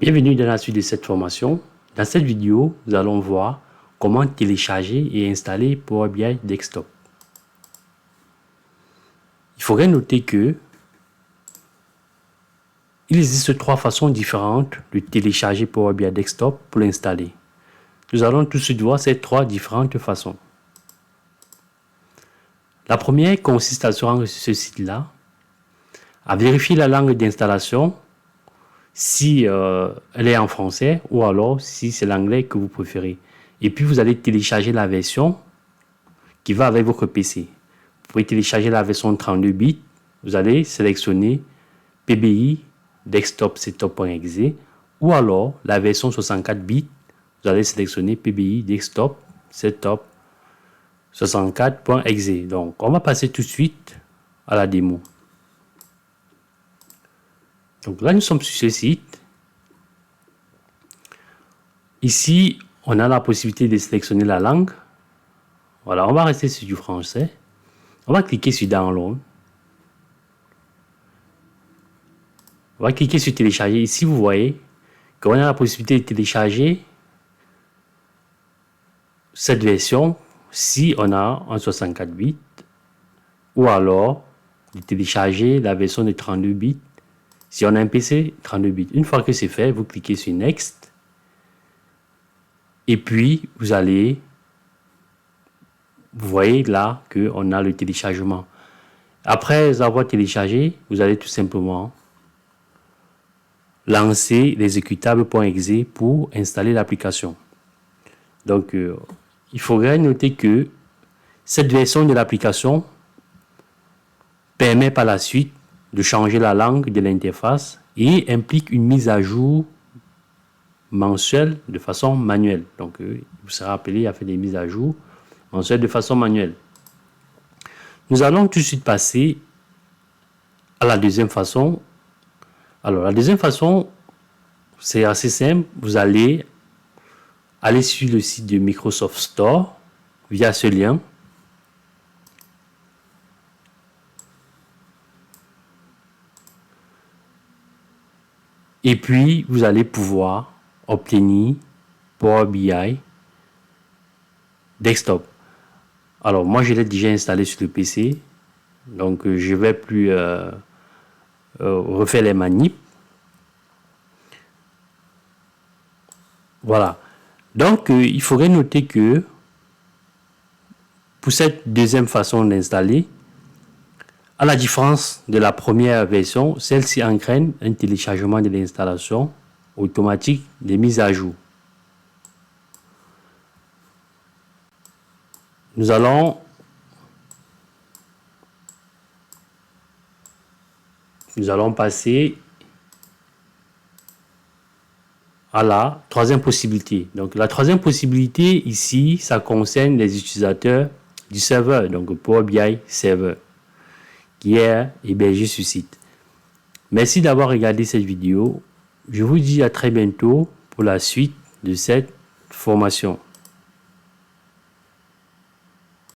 Bienvenue dans la suite de cette formation. Dans cette vidéo, nous allons voir comment télécharger et installer Power BI Desktop. Il faudrait noter que il existe trois façons différentes de télécharger Power BI Desktop pour l'installer. Nous allons tout de suite voir ces trois différentes façons. La première consiste à se rendre sur ce site-là, à vérifier la langue d'installation, si elle est en français ou alors si c'est l'anglais que vous préférez. Et puis vous allez télécharger la version qui va avec votre PC. Vous pouvez télécharger la version 32 bits. Vous allez sélectionner PBI Desktop Setup.exe ou alors la version 64 bits. Vous allez sélectionner PBI Desktop Setup 64.exe. Donc on va passer tout de suite à la démo. Donc là, nous sommes sur ce site. Ici, on a la possibilité de sélectionner la langue. Voilà, on va rester sur du français. On va cliquer sur Download. On va cliquer sur Télécharger. Ici, vous voyez qu'on a la possibilité de télécharger cette version si on a un 64 bits ou alors de télécharger la version de 32 bits. Si on a un PC, 32 bits. Une fois que c'est fait, vous cliquez sur Next. Et puis, vous voyez là qu'on a le téléchargement. Après avoir téléchargé, vous allez tout simplement lancer l'exécutable.exe pour installer l'application. Donc, il faudrait noter que cette version de l'application permet par la suite de changer la langue de l'interface et implique une mise à jour mensuelle de façon manuelle. Donc, vous serez appelé à faire des mises à jour mensuelles de façon manuelle. Nous allons tout de suite passer à la deuxième façon. Alors, la deuxième façon, c'est assez simple. Vous allez aller sur le site de Microsoft Store via ce lien. Et puis, vous allez pouvoir obtenir Power BI Desktop. Alors, moi, je l'ai déjà installé sur le PC. Donc, je ne vais plus refaire les manips. Voilà. Donc, il faudrait noter que pour cette deuxième façon d'installer, à la différence de la première version, celle-ci entraîne un téléchargement de l'installation automatique des mises à jour. Nous allons passer à la troisième possibilité. Donc la troisième possibilité ici, ça concerne les utilisateurs du serveur, donc Power BI Server, qui est hébergé sur site. Merci d'avoir regardé cette vidéo. Je vous dis à très bientôt pour la suite de cette formation.